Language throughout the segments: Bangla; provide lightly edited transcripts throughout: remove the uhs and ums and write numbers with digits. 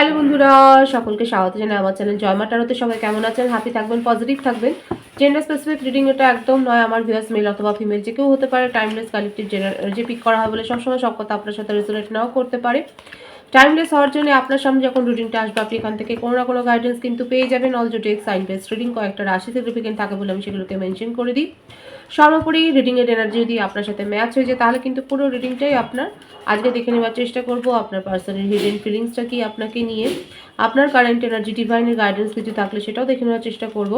হ্যালো বন্ধুরা, সকলকে স্বাগত জানাই আমার চ্যানেল জয় মা ট্যারোতে। সবাই কেমন আছেন? হ্যাপি থাকবেন, পজিটিভ থাকবেন। জেন্ডার স্পেসিফিক রিডিং এটা একদম নয়। আমার ভিউয়ার্স মেল অথবা ফিমেল যে কেউ হতে পারে। টাইমলেস কালেক্টিভ যে পিক করা হয় বলে সবসময় সব কথা আপনার সাথে রেজোনেট নাও করতে পারে। টাইমলেস হওয়ার জন্য আপনার সামনে যখন রিডিংটা আসবে আপনি এখান থেকে কোনো না কোনো গাইডেন্স কিন্তু পেয়ে যাবেন। অল জোটেক সাইন বেসড রিডিং কয়েকটা রাশি সিগনিফিকেন্ট থাকে বলে আমি সেগুলোকে মেনশন করে দিই। সর্বোপরি রিডিংয়ের এনার্জি যদি আপনার সাথে ম্যাচ হয়ে যায় তাহলে কিন্তু পুরো রিডিংটাই আপনার। আজকে দেখে নেওয়ার চেষ্টা করব আপনার পার্সনের হিডেন ফিলিংসটা কি আপনাকে নিয়ে, আপনার কারেন্ট এনার্জি, ডিভাইনের গাইডেন্স কিছু থাকলে সেটাও দেখে নেওয়ার চেষ্টা করব।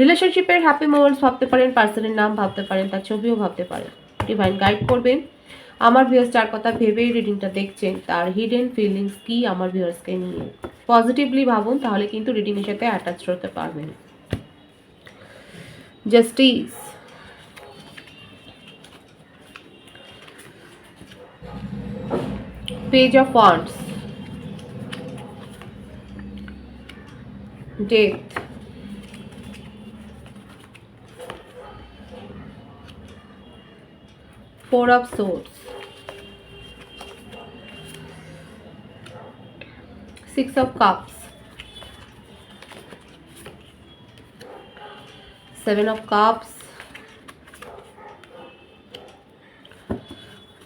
রিলেশনশিপের হ্যাপি মোমেন্টস ভাবতে পারেন, পার্সনের নাম ভাবতে পারেন, তার ছবিও ভাবতে পারেন। ডিভাইন গাইড করবেন। আমার ভিউয়ার্স যার কথা ভেবেই রিডিংটা দেখছেন তার হিডেন ফিলিংস কি আমার ভিউয়ার্সকে নিয়ে পজিটিভলি ভাবুন, তাহলে কিন্তু রিডিংয়ের সাথে অ্যাটাচ হতে পারবেন। Justice, Page of Wands, Death, Four of Swords, Six of Cups, Seven of Cups,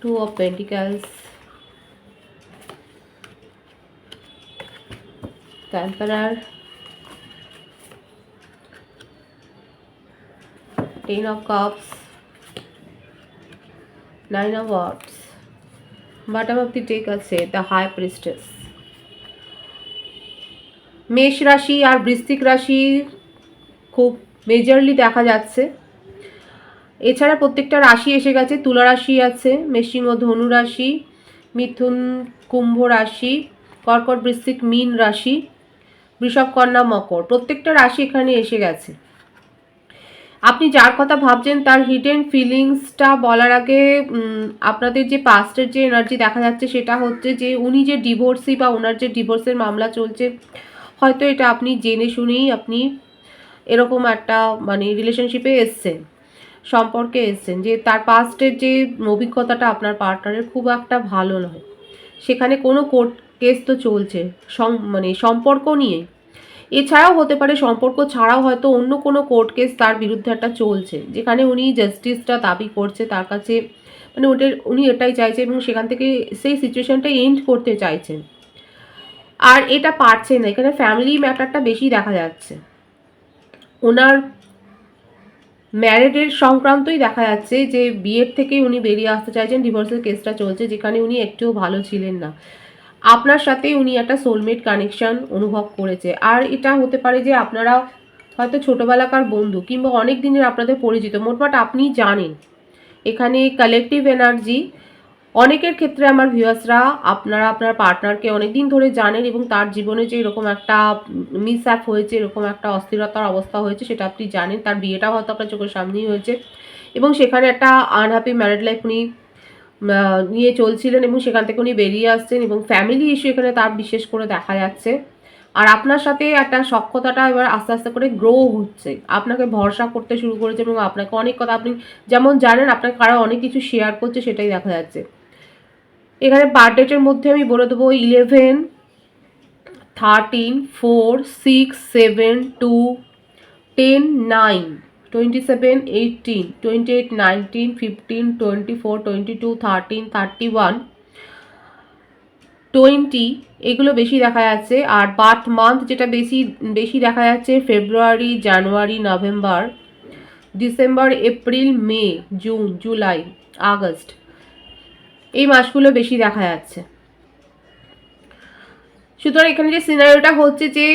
Two of Pentacles, the Emperor, Ten of Cups, Nine of Wands, bottom of the deck আছে the High Priestess। মেষ রাশি আর বৃশ্চিক রাশি খুব মেজরলি দেখা যাচ্ছে। এছাড়া প্রত্যেকটা রাশি এসে গেছে। তুলা রাশি আছে, মেষিংহ ধনু রাশি, মিথুন কুম্ভ রাশি, কর্কট বৃশ্চিক মীন রাশি, বৃষভ কন্যা মকর, প্রত্যেকটা রাশি এখানে এসে গেছে। আপনি যার কথা ভাবছেন তার হিডেন ফিলিংসটা বলার আগে আপনাদের যে পাস্টের যে এনার্জি দেখা যাচ্ছে সেটা হচ্ছে যে উনি যে ডিভোর্সি বা ওনার যে ডিভোর্সের মামলা চলছে, হয়তো এটা আপনি জেনে শুনেই আপনি এরকম একটা রিলেশনশিপে এসছেন, সম্পর্কে এসছেন, যে তার পাস্টের যে অভিজ্ঞতাটা আপনার পার্টনারের খুব একটা ভালো নয়। সেখানে কোনো কোর্ট কেস তো চলছে সম্পর্ক নিয়ে। এছাড়াও হতে পারে সম্পর্ক ছাড়াও হয়তো অন্য কোনো কোর্ট কেস তার বিরুদ্ধে একটা চলছে, যেখানে উনি জাস্টিসটা দাবি করছে তার কাছে, উনি এটাই চাইছে এবং সেখান থেকে সেই সিচুয়েশনটা এন্ড করতে চাইছেন। আর এটা পারছেন না। এখানে ফ্যামিলি ম্যাটারটা বেশি দেখা যাচ্ছে। ওনার ম্যারেডের সংক্রান্তই দেখা যাচ্ছে যে বিয়ের থেকেই উনি বেরিয়ে আসতে চাইছেন। ডিভোর্সের কেসটা চলছে যেখানে উনি একটুও ভালো ছিলেন না। আপনার সাথে উনি একটা সোলমেট কানেকশন অনুভব করেছে। আর এটা হতে পারে যে আপনারা হয়তো ছোটোবেলাকার বন্ধু কিংবা অনেক দিনের আপনাদের পরিচিত। মোটমাট আপনি জানেন এখানে কালেকটিভ এনার্জি। অনেকের ক্ষেত্রে আমার ভিউয়ার্সরা আপনারা আপনার পার্টনারকে অনেক দিন ধরে জানেন এবং তার জীবনে যে এরকম একটা মিসঅ্যাপ হয়েছে, এরকম একটা অস্থিরতার অবস্থা হয়েছে সেটা আপনি জানেন। তার বিয়েটাও হয়তো আপনার চোখের সামনেই হয়েছে এবং সেখানে একটা আনহ্যাপি ম্যারিড লাইফ উনি নিয়ে চলছিলেন এবং সেখান থেকে উনি বেরিয়ে আসছেন এবং ফ্যামিলি ইস্যু এখানে তার বিশেষ করে দেখা যাচ্ছে। আর আপনার সাথে একটা সখ্যতাটা এবার আস্তে আস্তে করে গ্রো হচ্ছে, আপনাকে ভরসা করতে শুরু করেছে এবং আপনাকে অনেক কথা, আপনি যেমন জানেন আপনাকে কারো অনেক কিছু শেয়ার করছে, সেটাই দেখা যাচ্ছে। এখানে বার্থডেটের মধ্যে আমি বলে দেবো 11, 13, 4, 6, 7, 2, 10, 9, 27, 18, 28, 19, 15, 24, 22, 13, 31, 20 এগুলো বেশি দেখা যাচ্ছে। আর বার্থ মান্থ যেটা বেশি বেশি দেখা যাচ্ছে ফেব্রুয়ারি, জানুয়ারি, নভেম্বর, ডিসেম্বর, এপ্রিল, মে, জুন, জুলাই, আগস্ট, এই মাসগুলো বেশি দেখা যাচ্ছে। সুতরাং এখানে যে সিনারিওটা হচ্ছে যে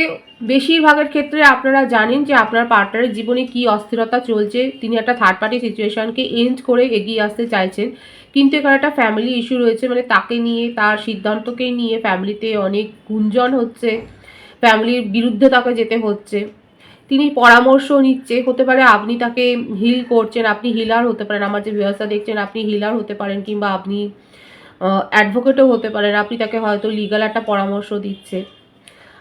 বেশিরভাগের ক্ষেত্রে আপনারা জানেন যে আপনার পার্টনারের জীবনে কি অস্থিরতা চলছে। তিনি একটা থার্ড পার্টি সিচুয়েশনকে এন্ড করে এগিয়ে আসতে চাইছেন, কিন্তু এখানে একটা ফ্যামিলি ইস্যু রয়েছে। তাকে নিয়ে, তার সিদ্ধান্তকে নিয়ে ফ্যামিলিতে অনেক গুঞ্জন হচ্ছে, ফ্যামিলির বিরুদ্ধে তাকে যেতে হচ্ছে। তিনি পরামর্শ নিচ্ছে, হতে পারে আপনি তাকে হিল করছেন, আপনি হিলার হতে পারেন। আমার যে ভিউয়ার্সরা দেখছেন আপনি হিলার হতে পারেন কিংবা আপনি অ্যাডভোকেটও হতে পারেন। আপনি তাকে হয়তো লিগাল একটা পরামর্শ দিচ্ছে,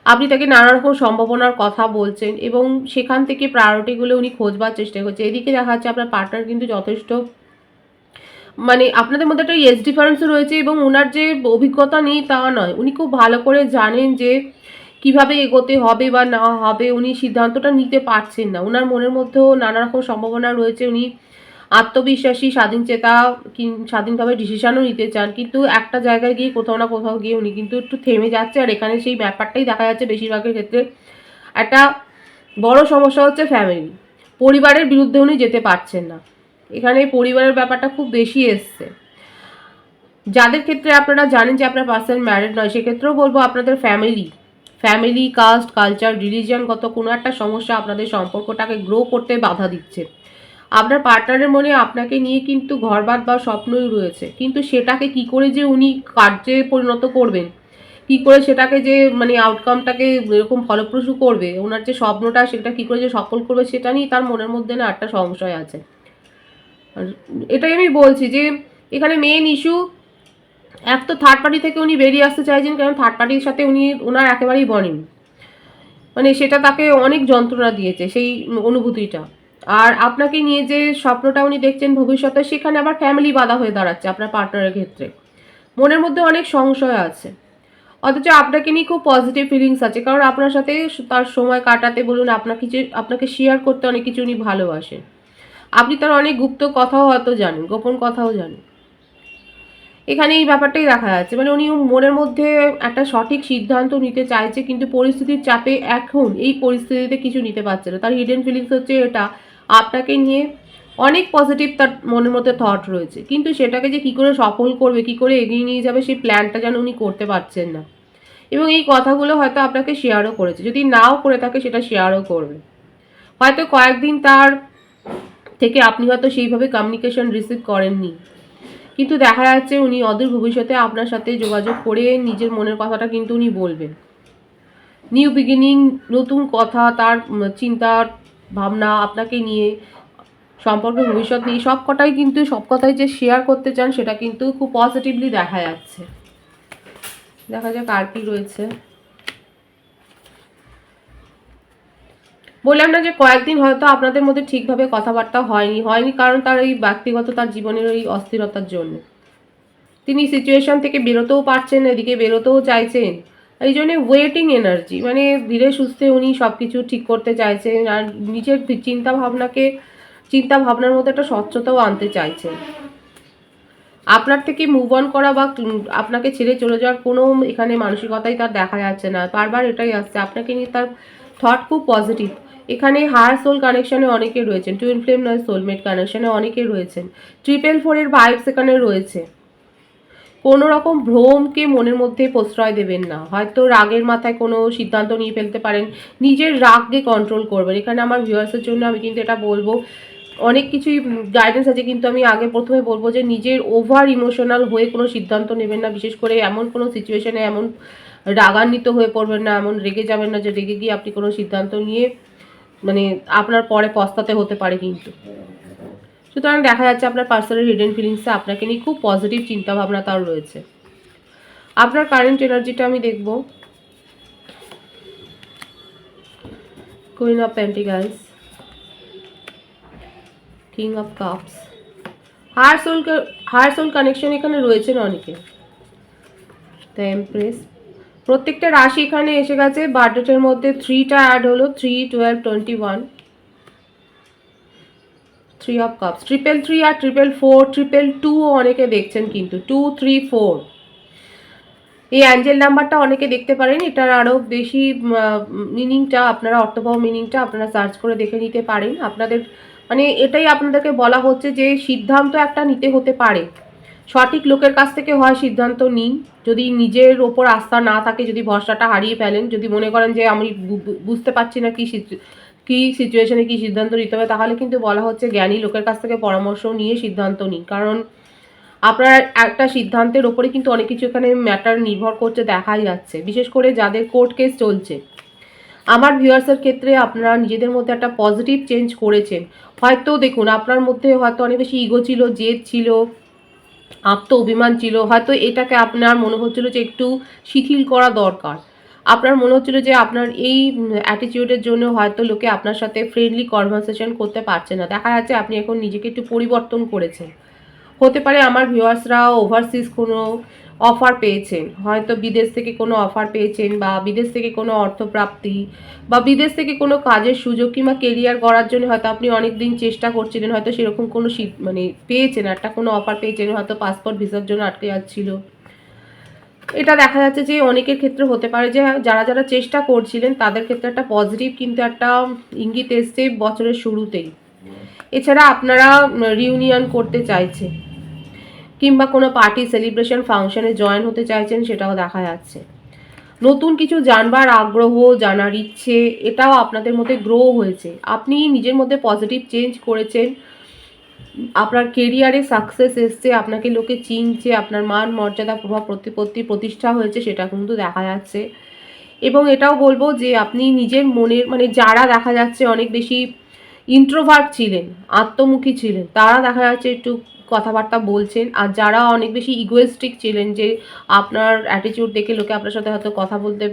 আপনি তাকে নানা রকম সম্ভাবনার কথা বলছেন এবং সেখান থেকে প্রায়োরিটিগুলো উনি খোঁজবার চেষ্টা করছে। এদিকে দেখা যাচ্ছে আপনার পার্টনার কিন্তু যথেষ্ট মানে আপনাদের মধ্যে একটা এজ ডিফারেন্সও রয়েছে, এবং ওনার যে অভিজ্ঞতা নেই তা নয়, উনি খুব ভালো করে জানেন যে কিভাবে এগোতে হবে বা না হবে, উনি সিদ্ধান্তটা নিতে পারছেন না। ওনার মনের মধ্যেও নানা রকম সম্ভাবনা রয়েছে, উনি আত্মবিশ্বাসী, স্বাধীনচেতা, স্বাধীনভাবে ডিসিশনও নিতে চান, কিন্তু একটা জায়গায় গিয়ে কোথাও না কোথাও গিয়ে উনি কিন্তু একটু থেমে যাচ্ছে। আর এখানে সেই ব্যাপারটাই দেখা যাচ্ছে বেশিরভাগের ক্ষেত্রে। একটা বড় সমস্যা হচ্ছে ফ্যামিলি, পরিবারের বিরুদ্ধে উনি যেতে পারছেন না। এখানে পরিবারের ব্যাপারটা খুব বেশি এসছে। যাদের ক্ষেত্রে আপনারা জানেন যে আপনার পার্সন ম্যারিড নয়, সেক্ষেত্রেও বলবো আপনাদের ফ্যামিলি, কাস্ট, কালচার, রিলিজিয়নগত কোনো একটা সমস্যা আপনাদের সম্পর্কটাকে গ্রো করতে বাধা দিচ্ছে। আপনার পার্টনারের মনে আপনাকে নিয়ে কিন্তু ঘরবার বা স্বপ্নই রয়েছে, কিন্তু সেটাকে কি করে যে উনি কার্যে পরিণত করবেন, কি করে সেটাকে যে মানে আউটকামটাকে এরকম ফলপ্রসূ করবে, ওনার যে স্বপ্নটা সেটা কি করে যে সফল করবে, সেটা নিয়ে তার মনের মধ্যে না একটা সংশয় আছে। আর এটাই আমি বলছি যে এখানে মেন ইস্যু, এক তো থার্ড পার্টি থেকে উনি বেরিয়ে আসতে চাইছেন, কারণ থার্ড পার্টির সাথে ওনার একেবারেই বনেন, মানে সেটা তাকে অনেক যন্ত্রণা দিয়েছে সেই অনুভূতিটা। আর আপনাকে নিয়ে যে স্বপ্নটা উনি দেখছেন ভবিষ্যতে, সেখানে আবার ফ্যামিলি বাধা হয়ে দাঁড়াচ্ছে আপনার পার্টনারের ক্ষেত্রে। মনের মধ্যে অনেক সংশয় আছে, অথচ আপনাকে নিয়ে খুব পজিটিভ ফিলিংস আছে, কারণ আপনার সাথে তার সময় কাটাতে বলুন, আপনাকে শেয়ার করতে অনেক কিছু উনি ভালোবাসেন। আপনি তার অনেক গুপ্ত কথাও হয়তো জানেন, গোপন কথাও জানেন। এখানে এই ব্যাপারটাই দেখা যাচ্ছে, মানে উনি মনের মধ্যে একটা সঠিক সিদ্ধান্ত নিতে চাইছে, কিন্তু পরিস্থিতির চাপে এখন এই পরিস্থিতিতে কিছু নিতে পারছে না। তার হিডেন ফিলিংস হচ্ছে এটা, আপনাকে নিয়ে অনেক পজিটিভ তার মনের মধ্যে থট রয়েছে, কিন্তু সেটাকে যে কী করে সফল করবে, কী করে এগিয়ে নিয়ে যাবে, সেই প্ল্যানটা যেন উনি করতে পারছেন না। এবং এই কথাগুলো হয়তো আপনাকে শেয়ারও করেছে, যদি নাও করে থাকে সেটা শেয়ারও করবে। হয়তো কয়েকদিন তার থেকে আপনি হয়তো সেইভাবে কমিউনিকেশন রিসিভ করেননি, কিন্তু দেখা যাচ্ছে উনি অদূর ভবিষ্যতে আপনার সাথে যোগাযোগ করে নিজের মনের কথাটা কিন্তু উনি বলবেন। নিউ বিগিনিং, নতুন কথা, তার চিন্তার ভাবনা আপনাকে নিয়ে, সম্পর্কের ভবিষ্যৎ নিয়ে সব কথাই যে শেয়ার করতে চান, সেটা কিন্তু খুব পজিটিভলি দেখা যাচ্ছে। দেখা যাক আর কি রয়েছে। বললাম না যে কয়েকদিন হয়তো আপনাদের মধ্যে ঠিকভাবে কথাবার্তা হয়নি, কারণ তার এই ব্যক্তিগত তার জীবনের এই অস্থিরতার জন্য তিনি সিচুয়েশন থেকে বেরোতেও পারছেন না, এদিকে বেরোতেও চাইছেন। এই জন্য ওয়েটিং এনার্জি, মানে ধীরে সুস্থে উনি সব কিছু ঠিক করতে চাইছেন, আর নিজের চিন্তা ভাবনার মধ্যে একটা স্বচ্ছতাও আনতে চাইছেন। আপনার থেকে মুভ অন করা বা আপনাকে ছেড়ে চলে যাওয়ার কোনো এখানে মানসিকতাই তার দেখা যাচ্ছে না। বারবার এটাই আসছে, আপনাকে নিয়ে তার থট খুব পজিটিভ। এখানে হায়ার সোল কানেকশনে অনেকে রয়েছেন, টুইন ফ্লেম নয় সোলমেট কানেকশনে অনেকে রয়েছেন, 444 ভাইবস এখানে রয়েছে। কোনো রকম ভ্রমকে মনের মধ্যে প্রশ্রয় দেবেন না। হয়তো রাগের মাথায় কোনো সিদ্ধান্ত নিয়ে ফেলতে পারেন, নিজের রাগকে কন্ট্রোল করবেন। এখানে আমার ভিউয়ার্সের জন্য আমি কিন্তু এটা বলবো, অনেক কিছুই গাইডেন্স আছে, কিন্তু আমি আগে প্রথমে বলবো যে নিজের ওভার ইমোশনাল হয়ে কোনো সিদ্ধান্ত নেবেন না। বিশেষ করে এমন কোনো সিচুয়েশনে এমন রাগান্বিত হয়ে পড়বেন না, এমন রেগে যাবেন না যে রেগে গিয়ে আপনি কোনো সিদ্ধান্ত নিয়ে মানে আপনার পরে পস্তাতে হতে পারে কিন্তু। সুতরাং দেখা যাচ্ছে আপনার পার্সোনাল হিডেন ফিলিংসে আপনাকে নিয়ে খুব পজিটিভ চিন্তাভাবনা তার রয়েছে। আপনার কারেন্ট এনার্জিটা আমি দেখব। Queen of pentacles, king of cups, higher soul connection এখানে রয়েছে না অনেকে। দ্য এমপ্রেস, প্রত্যেকটা রাশি এখানে এসে গেছে। বার্থডেটের মধ্যে 3টা অ্যাড হলো, 3, 12, 21, 3 অফ কাপস, 333 আর 444, 222 অনেকে দেখছেন, কিন্তু 2, 3, 4 এই অ্যাঞ্জেল নাম্বারটা অনেকে দেখতে পারেন। এটার আরও বেশি মিনিংটা, আপনারা অর্থবহ মিনিংটা আপনারা সার্চ করে দেখে নিতে পারেন। আপনাদের মানে এটাই আপনাদেরকে বলা হচ্ছে যে সিদ্ধান্ত একটা নিতে হতে পারে, সঠিক লোকের কাছ থেকে হয় সিদ্ধান্ত নিন। যদি নিজের ওপর আস্থা না থাকে, যদি ভরসাটা হারিয়ে ফেলেন, যদি মনে করেন যে আমি বুঝতে পারছি না কি সিচুয়েশনে কি সিদ্ধান্ত নিতে হবে, তাহলে কিন্তু বলা হচ্ছে জ্ঞানী লোকের কাছ থেকে পরামর্শ নিয়ে সিদ্ধান্ত নিন। কারণ আপনার একটা সিদ্ধান্তের ওপরে কিন্তু অনেক কিছু এখানে ম্যাটার নির্ভর করছে দেখাই যাচ্ছে। বিশেষ করে যাদের কোর্ট কেস চলছে, আমার ভিউয়ার্সের ক্ষেত্রে আপনারা নিজেদের মধ্যে একটা পজিটিভ চেঞ্জ করেছেন। হয়তো দেখুন, আপনার মধ্যে হয়তো অনেক বেশি ইগো ছিল, জেদ ছিল, আত্ম অভিমান ছিল। হয়তো এটাকে আপনার মনে হচ্ছিল যে একটু শিথিল করা দরকার। আপনার মনে হচ্ছিল যে আপনার এই অ্যাটিটিউডের জন্য হয়তো লোকে আপনার সাথে ফ্রেন্ডলি কনভারসেশন করতে পারছে না। দেখা যাচ্ছে আপনি এখন নিজেকে একটু পরিবর্তন করেছেন। হতে পারে আমার ভিউয়ার্সরা ওভারসিজ কোনো অফার পেয়েছেন, হয়তো বিদেশ থেকে কোনো অফার পেয়েছেন, বা বিদেশ থেকে কোনো অর্থপ্রাপ্তি, বা বিদেশ থেকে কোনো কাজের সুযোগ, কিংবা কেরিয়ার গড়ার জন্য হয়তো আপনি অনেক দিন চেষ্টা করছিলেন, হয়তো সেরকম কোনো মানে পেয়েছেন, একটা কোনো অফার পেয়েছেন, হয়তো পাসপোর্ট ভিসার জন্য আটকে যাচ্ছিল। এটা দেখা যাচ্ছে যে অনেকের ক্ষেত্রে হতে পারে যে যারা যারা চেষ্টা করছিলেন তাদের ক্ষেত্রে একটা পজিটিভ কিন্তু একটা ইঙ্গিত এসছে বছরের শুরুতেই। এছাড়া আপনারা রিউনিয়ন করতে চাইছে, কিংবা কোনো পার্টি সেলিব্রেশন ফাংশনে জয়েন হতে চাইছেন, সেটাও দেখা যাচ্ছে। নতুন কিছু জানবার আগ্রহ, জানার ইচ্ছে, এটাও আপনাদের মধ্যে গ্রো হয়েছে। আপনি নিজের মধ্যে পজিটিভ চেঞ্জ করেছেন, আপনার কেরিয়ারে সাকসেস এসছে, আপনাকে লোকে চিনছে, আপনার মান মর্যাদা প্রভাব প্রতিপত্তি প্রতিষ্ঠা হয়েছে, সেটা কিন্তু দেখা যাচ্ছে। এবং এটাও বলবো যে আপনি নিজের মনের মানে যারা দেখা যাচ্ছে অনেক বেশি ইন্ট্রোভার্ট ছিলেন, আত্মমুখী ছিলেন, তারা দেখা যাচ্ছে একটু কথাবার্তা বলছেন। আর যারা অনেক বেশি ইগোয়েস্টিক ছিলেন, যে আপনার অ্যাটিটিউড দেখে লোকে আপনার সাথে হয়তো কথা বলতে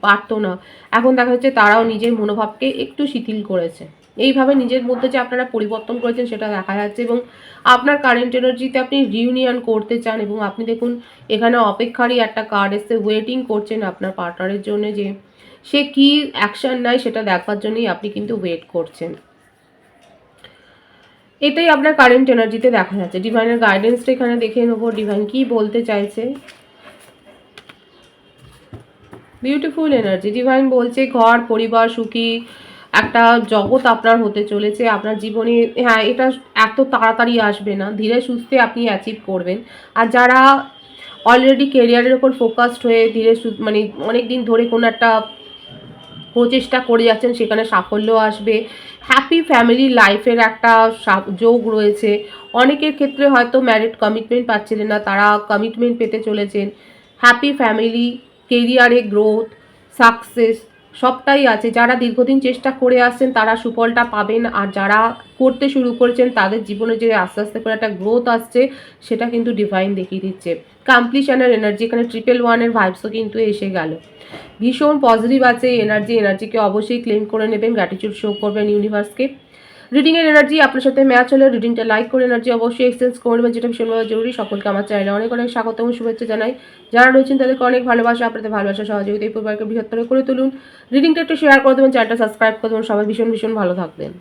পারতো না, এখন দেখা যাচ্ছে তারাও নিজের মনোভাবকে একটু শিথিল করেছে। এইভাবে নিজের মধ্যে যে আপনারা পরিবর্তন করেছেন সেটা দেখা যাচ্ছে। এবং আপনার কারেন্ট এনার্জিতে আপনি রিউনিয়ন করতে চান, এবং আপনি দেখুন এখানে অপেক্ষারই একটা কার্ড এসে ওয়েটিং করছেন আপনার পার্টনারের জন্য, যে সে কি অ্যাকশন নেয় সেটা দেখবার জন্যই আপনি কিন্তু ওয়েট করছেন। এটাই আপনার কারেন্ট এনার্জিতে দেখা যাচ্ছে। ডিভাইনের গাইডেন্সটা এখানে দেখে নেবো, ডিভাইন কি বলতে চাইছে। Beautiful energy. ডিভাইন বলছে ঘর পরিবার সুখী একটা জগৎ আপনার হতে চলেছে আপনার জীবনে। হ্যাঁ, এটা এত তাড়াতাড়ি আসবে না, ধীরে সুস্থে আপনি অ্যাচিভ করবেন। আর যারা অলরেডি কেরিয়ারের ওপর ফোকাসড হয়ে ধীরে মানে অনেক দিন ধরে কোনো একটা প্রচেষ্টা করে যাচ্ছেন, সেখানে সাফল্য আসবে। হ্যাপি ফ্যামিলি লাইফের একটা যোগ রয়েছে। অনেকের ক্ষেত্রে হয়তো ম্যারিড কমিটমেন্ট পাচ্ছিলেন না, তারা কমিটমেন্ট পেতে চলেছেন। হ্যাপি ফ্যামিলি, কেরিয়ারে গ্রোথ, সাকসেস সবটাই আছে। যারা দীর্ঘদিন চেষ্টা করে আসছেন তারা সুফলটা পাবেন, আর যারা করতে শুরু করেছেন তাদের জীবনে যে আস্তে আস্তে করে একটা গ্রোথ আসছে, সেটা কিন্তু ডিভাইন দেখিয়ে দিচ্ছে। কমপ্লিশনের এনার্জি, এখানে 111-এর ভাইবসও কিন্তু এসে গেল। ভীষণ পজিটিভ আছে এনার্জিকে অবশ্যই ক্লেম করে নেবেন, গ্র্যাটিটিউড শো করবেন ইউনিভার্সকে। রিডিংয়ের এনার্জি আপনার সাথে ম্যাচ হলে রিডিংটা লাইক করে এনার্জি অবশ্যই এক্সচেঞ্জ করে নেবেন, যেটা ভীষণভাবে জরুরি। সকলকে আমার চ্যানেলে অনেক অনেক স্বাগত এবং শুভেচ্ছা জানাই। যারা রয়েছেন তাদেরকে অনেক ভালোবাসা, আপনাদের ভালোবাসা সহযোগিতা এই পরিবারকে বৃহত্তর করে তুলুন। রিডিংটা একটু শেয়ার করে দেবেন, চ্যানেলটা সাবস্ক্রাইব করে দেবেন। সবাই ভীষণ ভীষণ ভালো থাকবেন।